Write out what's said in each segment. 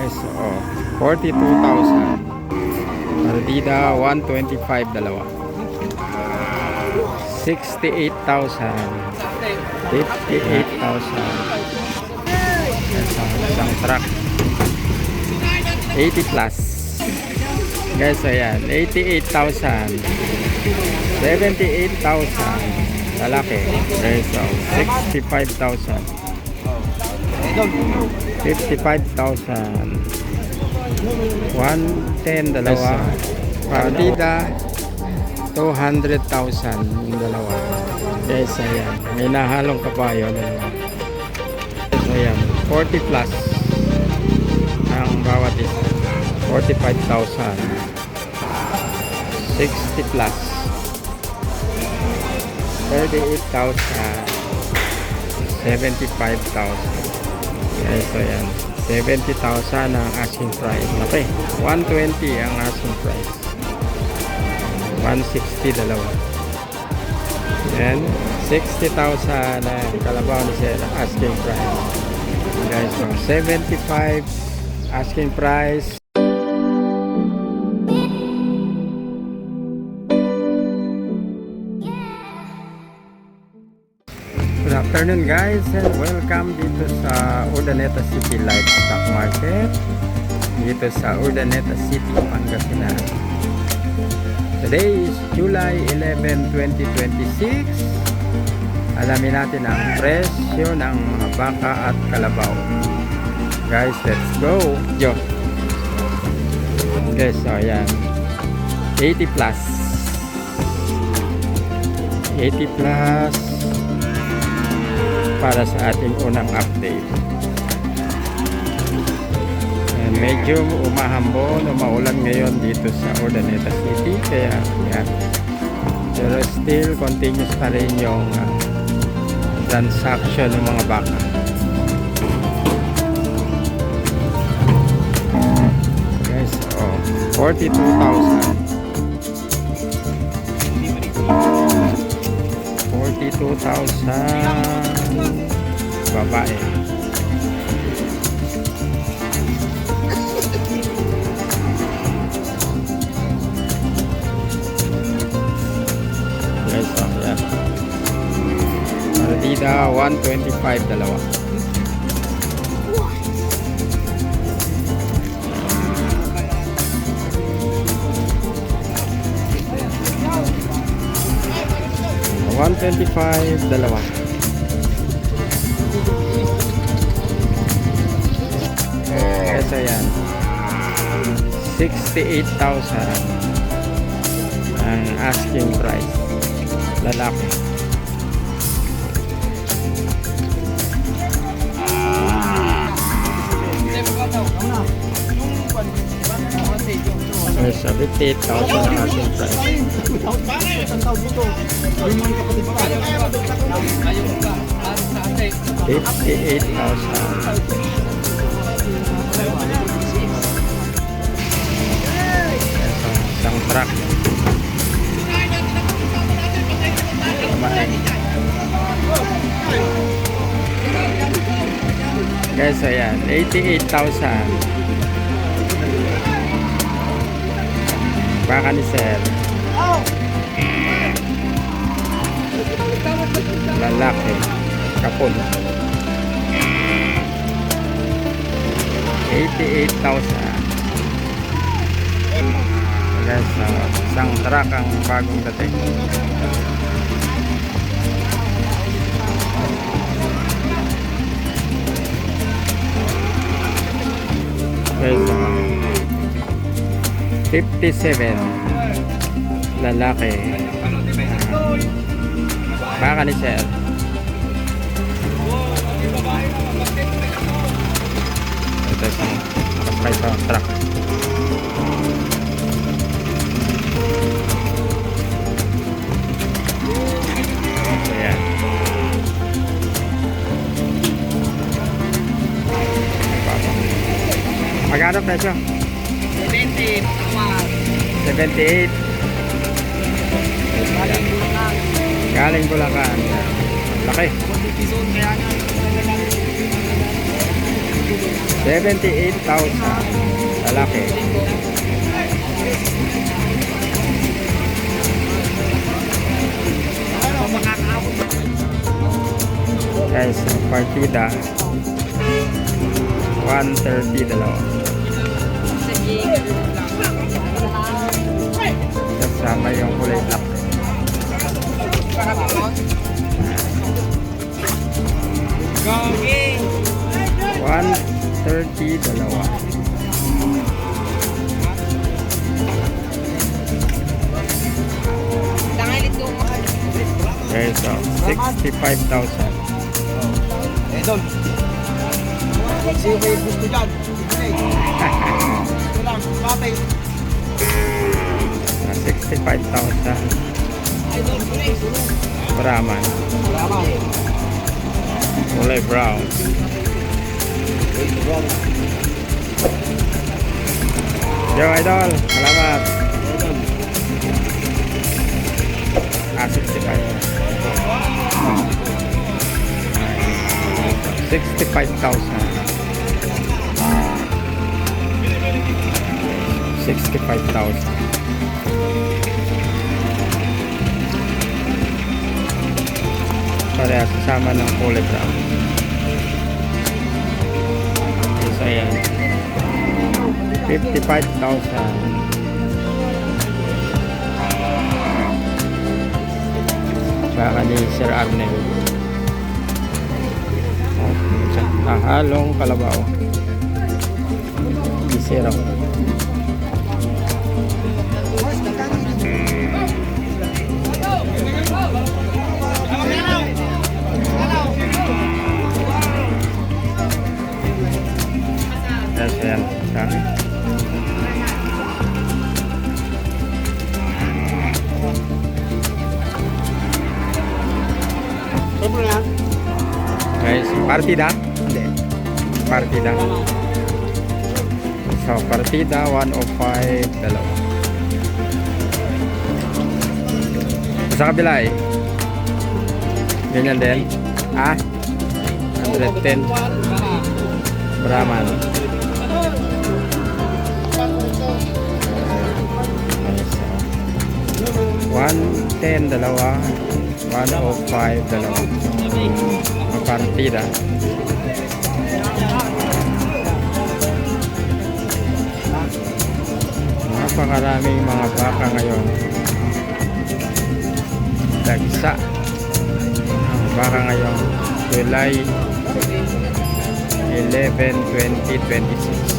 Guys, 42,000. Partida 125 dalawa. 68,000. 58,000. Isang truck. 80 plus. Guys, ayan, 88,000. 78,000. Lalaki. Guys, 65,000. 55,000. 110 dalawa. Partida 200,000 yung dalawa. Guys, ayan, may nahalong kabayo dalawa. Guys, ayan, 40 plus ang bawat isa. 45,000. 60 plus. 38,000. 75,000. Guys, ayan, 70,000 ang asking price. Okay, 120 ang asking price. 160 dalawa. Then 60,000 na kalabaw ni sir asking price. Guys, so 75 asking price. Good afternoon guys, and welcome dito sa Urdaneta City Livestock Market dito sa Urdaneta City, Pangasinan. Today is July 11, 2026. Alamin natin ang presyo ng mga baka at kalabaw. Guys, let's go. Yo. Guys, so ayan, 80 plus 80 plus para sa ating unang update. And medyo umahambon, umaulan ngayon dito sa Urdaneta City, kaya yan. Pero still continuous pa rin yung transaction ng mga baka. Guys, 42,000. 42,000 babae. Guys, yan. Partida 125 dalawa. $125 dalawa. Kasi yan, 68,000 ang asking price. Lalaki. Yes, 58,000 ang asking price. 58,000. Isang truck. Guys, ayan, 88,000. Baka ni sir. Lalaki. Kapon. 88,000. Guys, isang truck ang bagong dating. Guys, 57 lalaki. Baka ni sir. Ito isang nakasakay sa truck. Ayan. Magkano presyo? 78. 78. Galing Bulacan. Laki. 78,000. Lalaki. Guys, partida 130 dalawa. Kasama yung kulay black. Gogi! 130 dalawa. Okay, so 65,000. Idol! Sino kayo gusto dyan? Ito lang, papay. 65,000. Idol, please. Brahman. Salamat. Kulay brown. Yo, idol. Salamat. 65. 65,000. 65,000. Parehas kasama ng kulay brown. So yan, 55,000. Baka ni Sir Arnel. Nahalong kalabaw. Isero. Yes, yan. Dami. Guys, partida? Hindi. Partida. So, partida 105 dalawa. Sa kabila eh. Ganyan din. Ah? 110. Brahman. 110 dalawa. 105 dalawa. Partida. Napakaraming mga baka ngayon. Dagsa ang baka ngayon, July 11, 2026.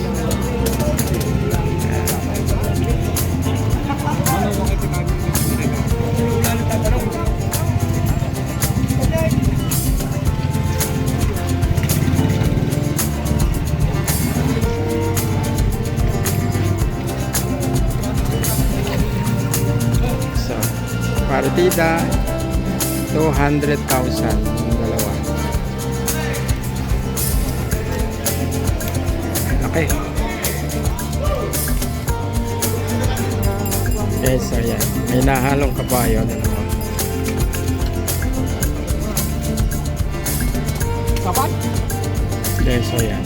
So, partida 200,000 yung dalawa. Okay. Okay, so yan. May nahalong kabayo. Dalawa. Kapat? Okay, so yan.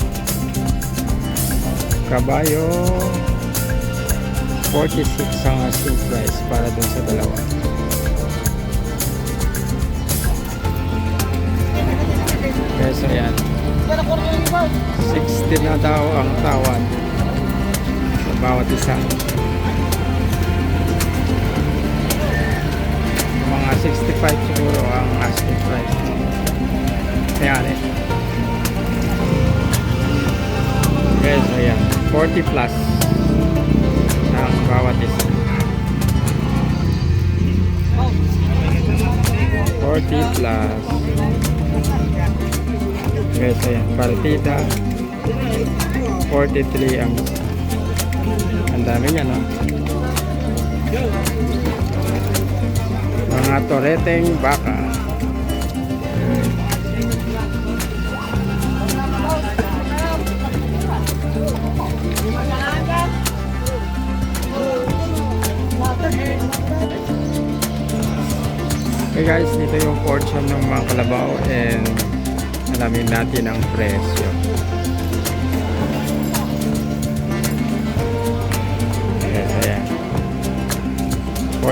Kabayo 46 ang asking price para dun sa dalawa. Okay, so yan. 60 na daw ang tawad sa bawat isa. Mga 65 siguro ang asking price. Ayan eh. Okay, so yan. 40 plus ang bawat isa. 40 plus. Okay, so yan. Partida 43 ang isa. Ang dami niya, no? Mga toreteng baka. Okay guys, dito yung portion ng mga kalabaw and alamin natin ang presyo.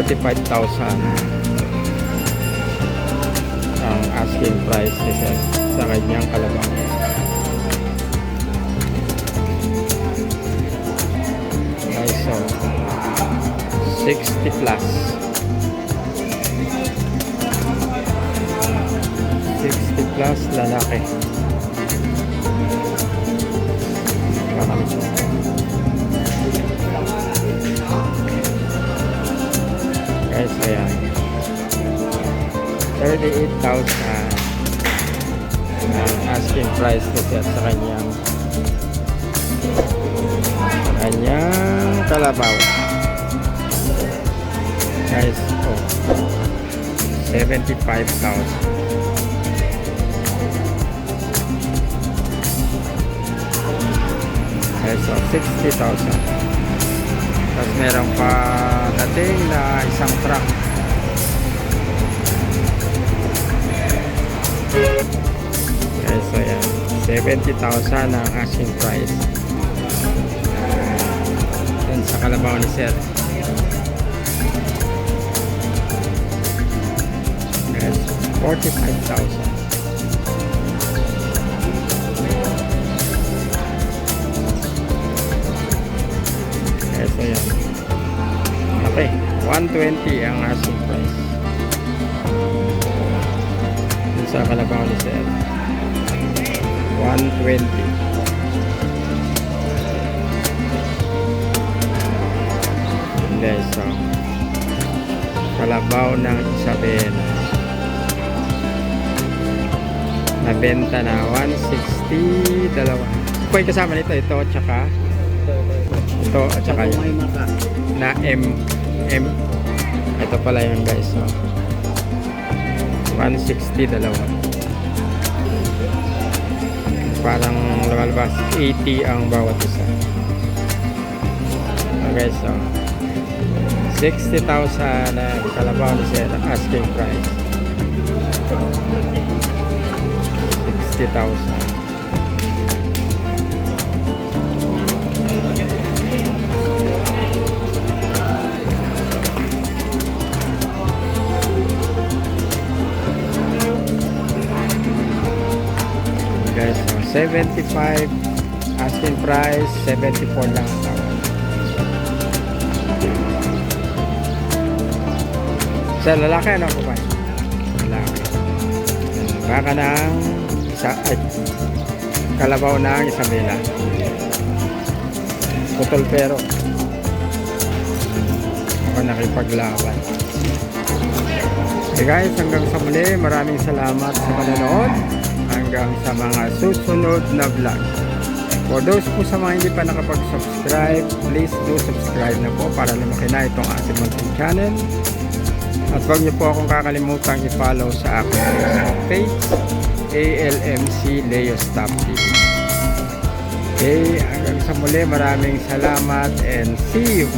45,000 ang asking price ni Sir sa kanyang kalabaw. Guys, so 60 plus. 60 plus lalaki. Guys, ayan. 38,000 ang asking price na siya sa kanyang kalabaw. Guys, oh, 75,000. Guys, so 60,000. Tapos meron pa dating na isang truck. Guys, so yan. 70,000 ang asking price. Yan sa kalabaw ni Sir. Guys, 45,000. So yan. Okay, 120 ang asking price. Dun sa kalabaw ni Sir. 120. Guys, so kalabaw ng Isabela. Nabenta na 160 dalawa. Kung kasama nito, ito tsaka ito at saka yun na M. Ito pala yun, guys, so 160 dalawa. Parang lumalabas 80 ang bawat isa. Okay, so 60,000 na kalabaw ni Sir asking price. 60,000. Guys, so 75 asking price, 74 lang ang tawad. Sa lalaki, ano po ba? Lalaki. Baka ng kalabaw ng Isabela. Putol pero ako nakipaglaban. Okay guys, hanggang sa muli, maraming salamat sa panonood. Hanggang sa mga susunod na vlog. For those po sa mga hindi pa nakapag-subscribe, please do subscribe na po para lumaki na itong ating munting channel. At huwag niyo po akong kakalimutang i-follow sa aking Facebook page, ALMC Leo Stop TV. Okay, hanggang sa muli, maraming salamat and see you!